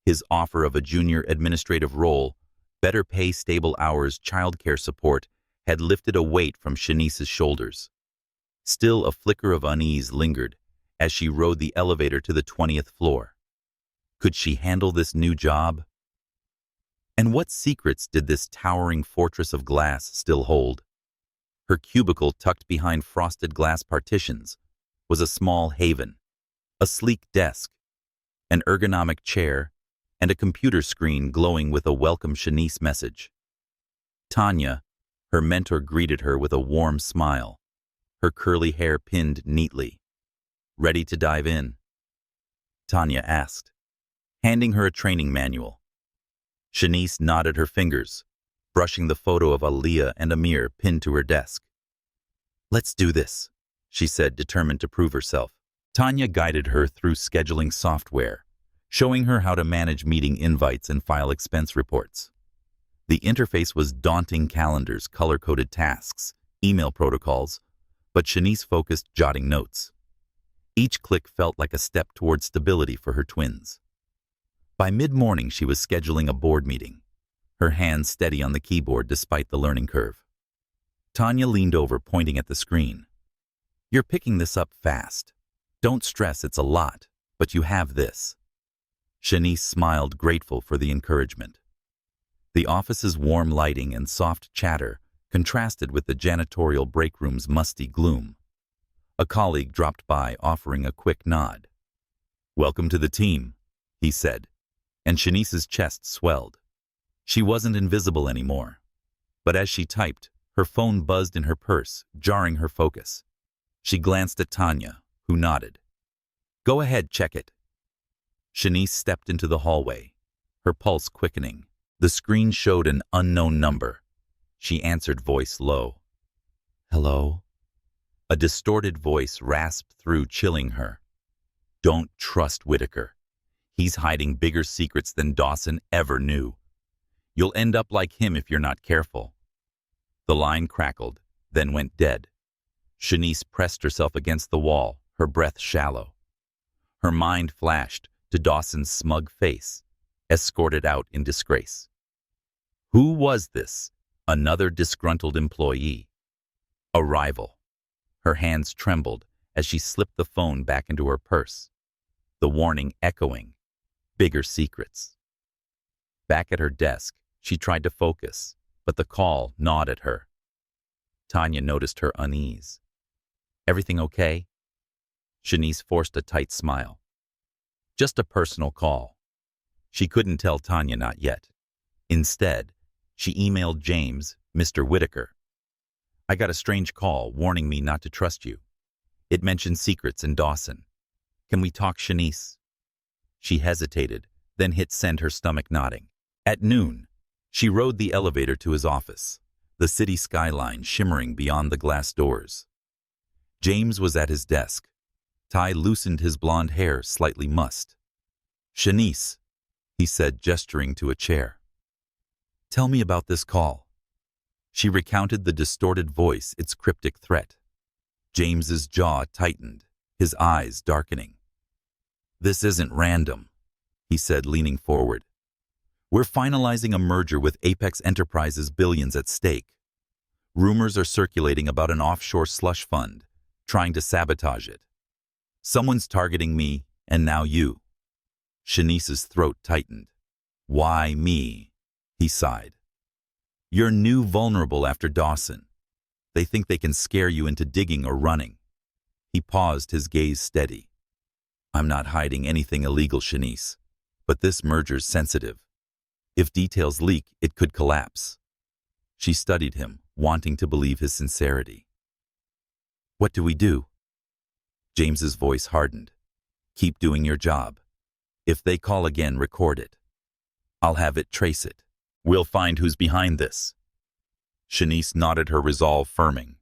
His offer of a junior administrative role, better pay, stable hours, childcare support had lifted a weight from Shanice's shoulders. Still, a flicker of unease lingered as she rode the elevator to the 20th floor. Could she handle this new job? And what secrets did this towering fortress of glass still hold? Her cubicle, tucked behind frosted glass partitions, was a small haven, a sleek desk, an ergonomic chair, and a computer screen glowing with a welcome Shanice message. Tanya, her mentor, greeted her with a warm smile, her curly hair pinned neatly. "Ready to dive in?" Tanya asked, handing her a training manual. Shanice nodded her fingers, brushing the photo of Aaliyah and Amir pinned to her desk. "Let's do this," she said, determined to prove herself. Tanya guided her through scheduling software, showing her how to manage meeting invites and file expense reports. The interface was daunting: calendars, color-coded tasks, email protocols, but Shanice focused, jotting notes. Each click felt like a step toward stability for her twins. By mid-morning, she was scheduling a board meeting, her hands steady on the keyboard despite the learning curve. Tanya leaned over, pointing at the screen. "You're picking this up fast. Don't stress, it's a lot, but you have this." Shanice smiled, grateful for the encouragement. The office's warm lighting and soft chatter contrasted with the janitorial break room's musty gloom. A colleague dropped by, offering a quick nod. "Welcome to the team," he said, and Shanice's chest swelled. She wasn't invisible anymore, but as she typed, her phone buzzed in her purse, jarring her focus. She glanced at Tanya, who nodded. "Go ahead, check it." Shanice stepped into the hallway, her pulse quickening. The screen showed an unknown number. She answered, voice low. "Hello?" A distorted voice rasped through, chilling her. "Don't trust Whitaker. He's hiding bigger secrets than Dawson ever knew. You'll end up like him if you're not careful." The line crackled, then went dead. Shanice pressed herself against the wall, her breath shallow. Her mind flashed to Dawson's smug face, escorted out in disgrace. Who was this? Another disgruntled employee. A rival. Her hands trembled as she slipped the phone back into her purse, the warning echoing. Bigger secrets. Back at her desk, she tried to focus, but the call gnawed at her. Tanya noticed her unease. Everything okay? Shanice forced a tight smile. Just a personal call. She couldn't tell Tanya not yet. Instead, she emailed James, Mr. Whitaker. I got a strange call warning me not to trust you. It mentioned secrets in Dawson. Can we talk, Shanice? She hesitated, then hit send, her stomach nodding. At noon, she rode the elevator to his office, the city skyline shimmering beyond the glass doors. James was at his desk. Ty loosened his blonde hair, slightly mussed. Shanice, he said, gesturing to a chair. Tell me about this call. She recounted the distorted voice, its cryptic threat. James's jaw tightened, his eyes darkening. This isn't random, he said, leaning forward. We're finalizing a merger with Apex Enterprises, billions at stake. Rumors are circulating about an offshore slush fund, trying to sabotage it. Someone's targeting me, and now you. Shanice's throat tightened. Why me? He sighed. You're new, vulnerable after Dawson. They think they can scare you into digging or running. He paused, his gaze steady. I'm not hiding anything illegal, Shanice, but this merger's sensitive. If details leak, it could collapse. She studied him, wanting to believe his sincerity. What do we do? James's voice hardened. Keep doing your job. If they call again, record it. I'll have it, trace it. We'll find who's behind this. Shanice nodded, her resolve firming.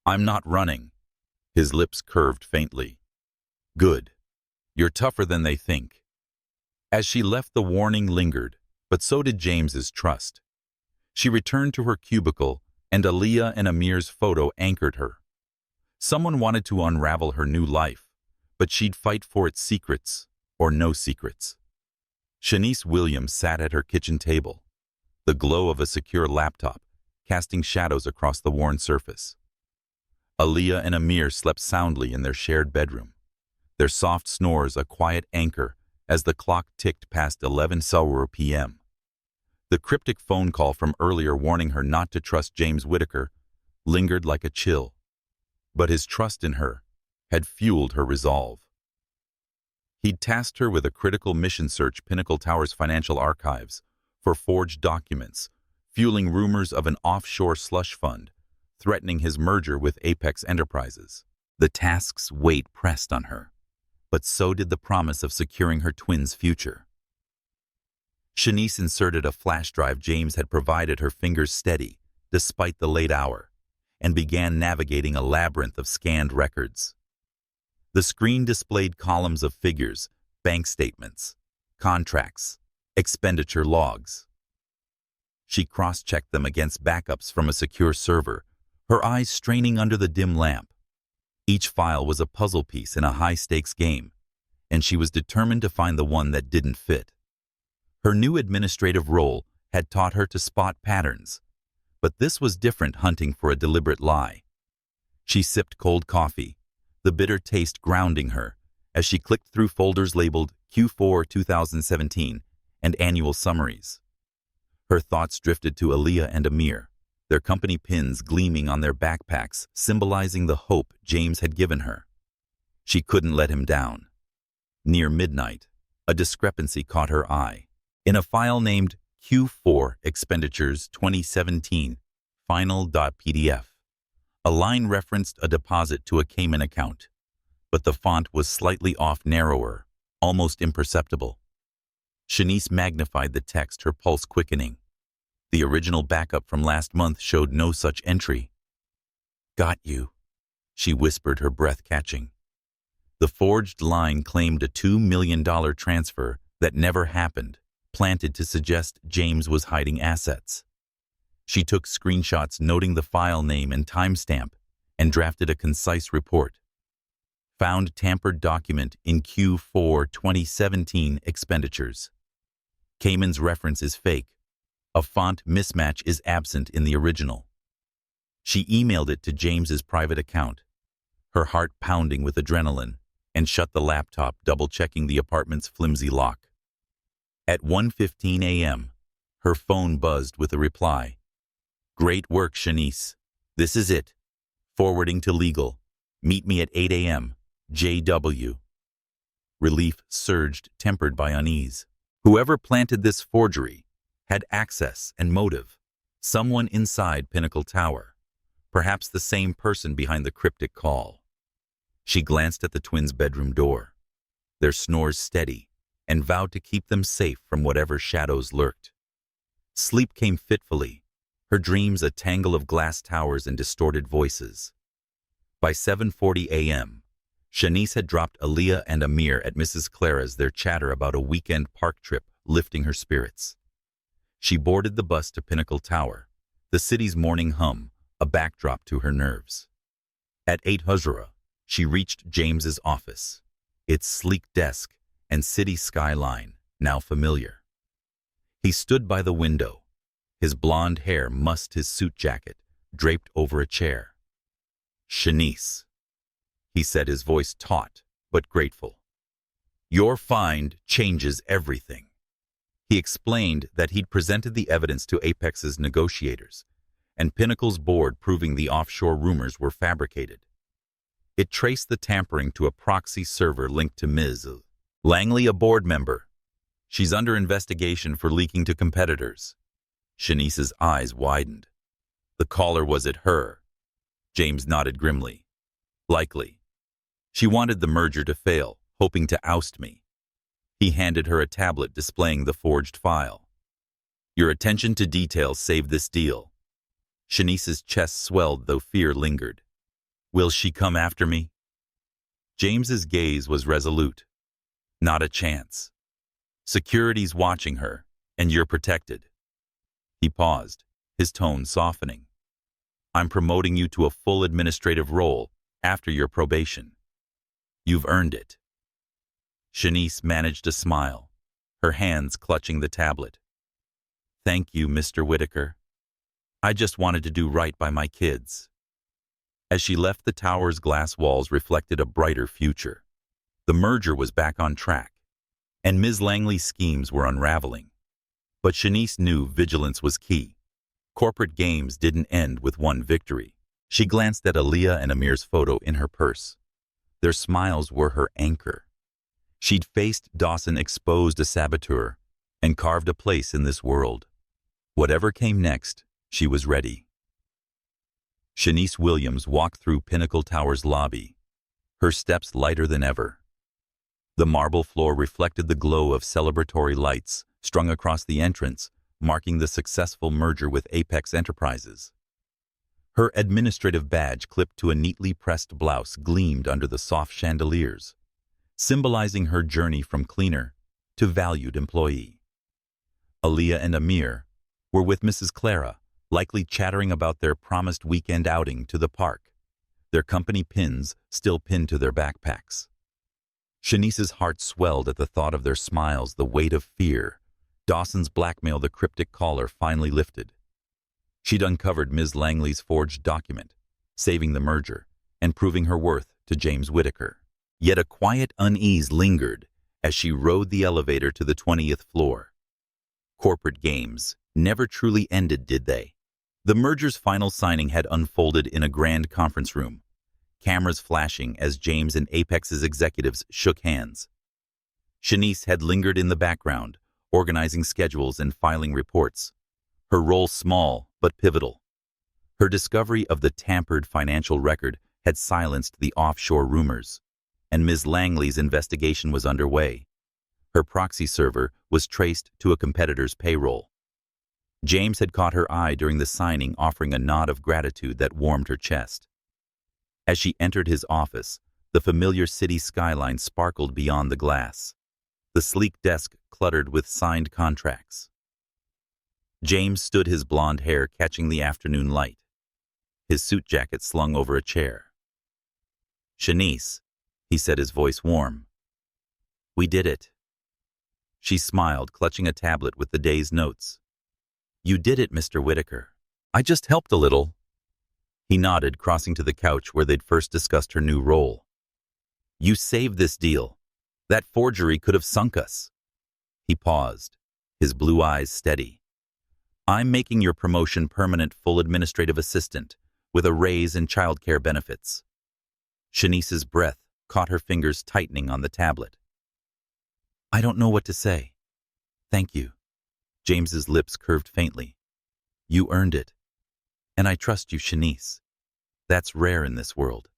I'm not running. His lips curved faintly. Good. You're tougher than they think. As she left, the warning lingered, but so did James's trust. She returned to her cubicle, and Aaliyah and Amir's photo anchored her. Someone wanted to unravel her new life, but she'd fight for its secrets or no secrets. Shanice Williams sat at her kitchen table, the glow of a secure laptop casting shadows across the worn surface. Aaliyah and Amir slept soundly in their shared bedroom, their soft snores a quiet anchor as the clock ticked past 11 p.m. The cryptic phone call from earlier warning her not to trust James Whitaker lingered like a chill, but his trust in her had fueled her resolve. He'd tasked her with a critical mission: search Pinnacle Tower's financial archives for forged documents, fueling rumors of an offshore slush fund, threatening his merger with Apex Enterprises. The task's weight pressed on her, but so did the promise of securing her twin's future. Shanice inserted a flash drive James had provided, her fingers steady despite the late hour, and began navigating a labyrinth of scanned records. The screen displayed columns of figures, bank statements, contracts, expenditure logs. She cross-checked them against backups from a secure server, her eyes straining under the dim lamp. Each file was a puzzle piece in a high-stakes game, and she was determined to find the one that didn't fit. Her new administrative role had taught her to spot patterns, but this was different, hunting for a deliberate lie. She sipped cold coffee, the bitter taste grounding her, as she clicked through folders labeled Q4 2017 and annual summaries. Her thoughts drifted to Aaliyah and Amir, their company pins gleaming on their backpacks, symbolizing the hope James had given her. She couldn't let him down. Near midnight, a discrepancy caught her eye. In a file named Q4 Expenditures 2017 Final.pdf, a line referenced a deposit to a Cayman account, but the font was slightly off, narrower, almost imperceptible. Shanice magnified the text, her pulse quickening. The original backup from last month showed no such entry. Got you, she whispered, her breath catching. The forged line claimed a $2 million transfer that never happened, planted to suggest James was hiding assets. She took screenshots noting the file name and timestamp and drafted a concise report. Found tampered document in Q4 2017 expenditures. Cayman's reference is fake. A font mismatch is absent in the original. She emailed it to James's private account, her heart pounding with adrenaline, and shut the laptop, double-checking the apartment's flimsy lock. At 1:15 a.m., her phone buzzed with a reply. "Great work, Shanice. This is it. Forwarding to legal. Meet me at 8 a.m. JW." Relief surged, tempered by unease. Whoever planted this forgery had access and motive. Someone inside Pinnacle Tower. Perhaps the same person behind the cryptic call. She glanced at the twins' bedroom door, their snores steady, and vowed to keep them safe from whatever shadows lurked. Sleep came fitfully, her dreams a tangle of glass towers and distorted voices. By 7:40 a.m., Shanice had dropped Aaliyah and Amir at Mrs. Clara's, their chatter about a weekend park trip lifting her spirits. She boarded the bus to Pinnacle Tower, the city's morning hum, a backdrop to her nerves. At 8:00, she reached James's office, its sleek desk and city skyline now familiar. He stood by the window, his blonde hair mussed his suit jacket, draped over a chair. "Shanice," he said, his voice taut but grateful. "Your find changes everything." He explained that he'd presented the evidence to Apex's negotiators, and Pinnacle's board proving the offshore rumors were fabricated. It traced the tampering to a proxy server linked to Ms. Langley, a board member. "She's under investigation for leaking to competitors." Shanice's eyes widened. "The caller, was it her?" James nodded grimly. "Likely. She wanted the merger to fail, hoping to oust me." He handed her a tablet displaying the forged file. "Your attention to detail saved this deal." Shanice's chest swelled, though fear lingered. "Will she come after me?" James's gaze was resolute. "Not a chance. Security's watching her, and you're protected." He paused, his tone softening. "I'm promoting you to a full administrative role after your probation. You've earned it." Shanice managed a smile, her hands clutching the tablet. "Thank you, Mr. Whitaker. I just wanted to do right by my kids." As she left, the tower's glass walls reflected a brighter future. The merger was back on track, and Ms. Langley's schemes were unraveling. But Shanice knew vigilance was key. Corporate games didn't end with one victory. She glanced at Aaliyah and Amir's photo in her purse. Their smiles were her anchor. She'd faced Dawson, exposed a saboteur, and carved a place in this world. Whatever came next, she was ready. Shanice Williams walked through Pinnacle Tower's lobby, her steps lighter than ever. The marble floor reflected the glow of celebratory lights strung across the entrance, marking the successful merger with Apex Enterprises. Her administrative badge, clipped to a neatly pressed blouse, gleamed under the soft chandeliers, symbolizing her journey from cleaner to valued employee. Aaliyah and Amir were with Mrs. Clara, likely chattering about their promised weekend outing to the park, their company pins still pinned to their backpacks. Shanice's heart swelled at the thought of their smiles, the weight of fear. Dawson's blackmail, the cryptic caller, finally lifted. She'd uncovered Ms. Langley's forged document, saving the merger and proving her worth to James Whitaker. Yet a quiet unease lingered as she rode the elevator to the 20th floor. Corporate games never truly ended, did they? The merger's final signing had unfolded in a grand conference room, cameras flashing as James and Apex's executives shook hands. Shanice had lingered in the background, organizing schedules and filing reports, her role small but pivotal. Her discovery of the tampered financial record had silenced the offshore rumors, and Ms. Langley's investigation was underway. Her proxy server was traced to a competitor's payroll. James had caught her eye during the signing, offering a nod of gratitude that warmed her chest. As she entered his office, the familiar city skyline sparkled beyond the glass, the sleek desk cluttered with signed contracts. James stood, his blonde hair catching the afternoon light, his suit jacket slung over a chair. "Shanice," he said, his voice warm. "We did it." She smiled, clutching a tablet with the day's notes. You did it, Mr. Whitaker. I just helped a little. He nodded, crossing to the couch where they'd first discussed her new role. You saved this deal. That forgery could have sunk us. He paused, his blue eyes steady. I'm making your promotion permanent full administrative assistant with a raise and childcare benefits. Shanice's breath caught her fingers tightening on the tablet. I don't know what to say. Thank you. James's lips curved faintly. You earned it. And I trust you, Shanice. That's rare in this world.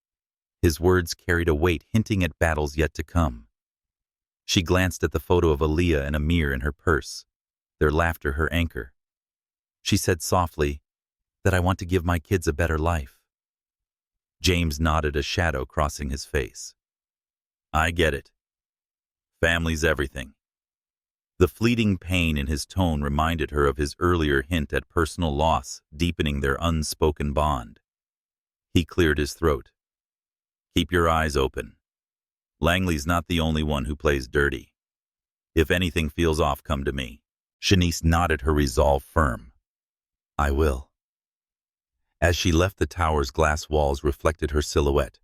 His words carried a weight hinting at battles yet to come. She glanced at the photo of Aaliyah and Amir in her purse, their laughter her anchor. She said softly that I want to give my kids a better life. James nodded, a shadow crossing his face. I get it. Family's everything. The fleeting pain in his tone reminded her of his earlier hint at personal loss, deepening their unspoken bond. He cleared his throat. Keep your eyes open. Langley's not the only one who plays dirty. If anything feels off, come to me. Shanice nodded, her resolve firm. I will. As she left, the tower's glass walls reflected her silhouette,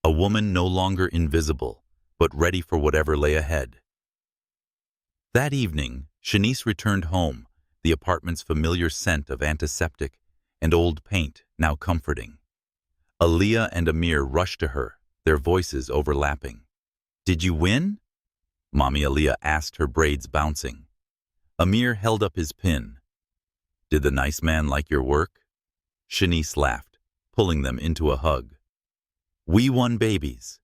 a woman no longer invisible, but ready for whatever lay ahead. That evening, Shanice returned home, the apartment's familiar scent of antiseptic and old paint now comforting. Aaliyah and Amir rushed to her, their voices overlapping. Did you win? Mommy Aaliyah asked, her braids bouncing. Amir held up his pin. Did the nice man like your work? Shanice laughed, pulling them into a hug. We won babies.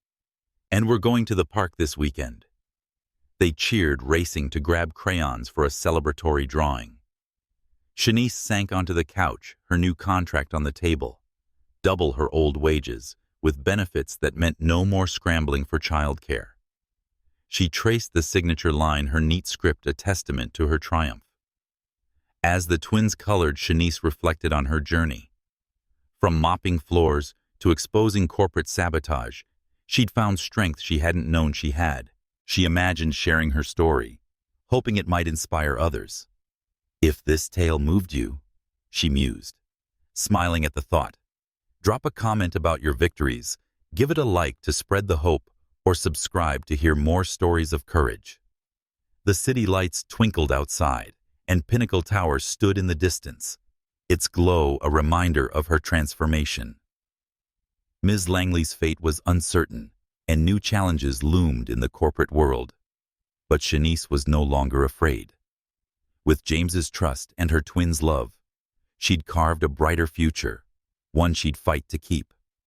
And we're going to the park this weekend. They cheered, racing to grab crayons for a celebratory drawing. Shanice sank onto the couch, her new contract on the table. Double her old wages, with benefits that meant no more scrambling for childcare. She traced the signature line, her neat script a testament to her triumph. As the twins colored, Shanice reflected on her journey. From mopping floors to exposing corporate sabotage, she'd found strength she hadn't known she had. She imagined sharing her story, hoping it might inspire others. If this tale moved you, she mused, smiling at the thought. Drop a comment about your victories, give it a like to spread the hope, or subscribe to hear more stories of courage. The city lights twinkled outside, and Pinnacle Tower stood in the distance, its glow a reminder of her transformation. Ms. Langley's fate was uncertain, and new challenges loomed in the corporate world. But Shanice was no longer afraid. With James's trust and her twins' love, she'd carved a brighter future, one she'd fight to keep.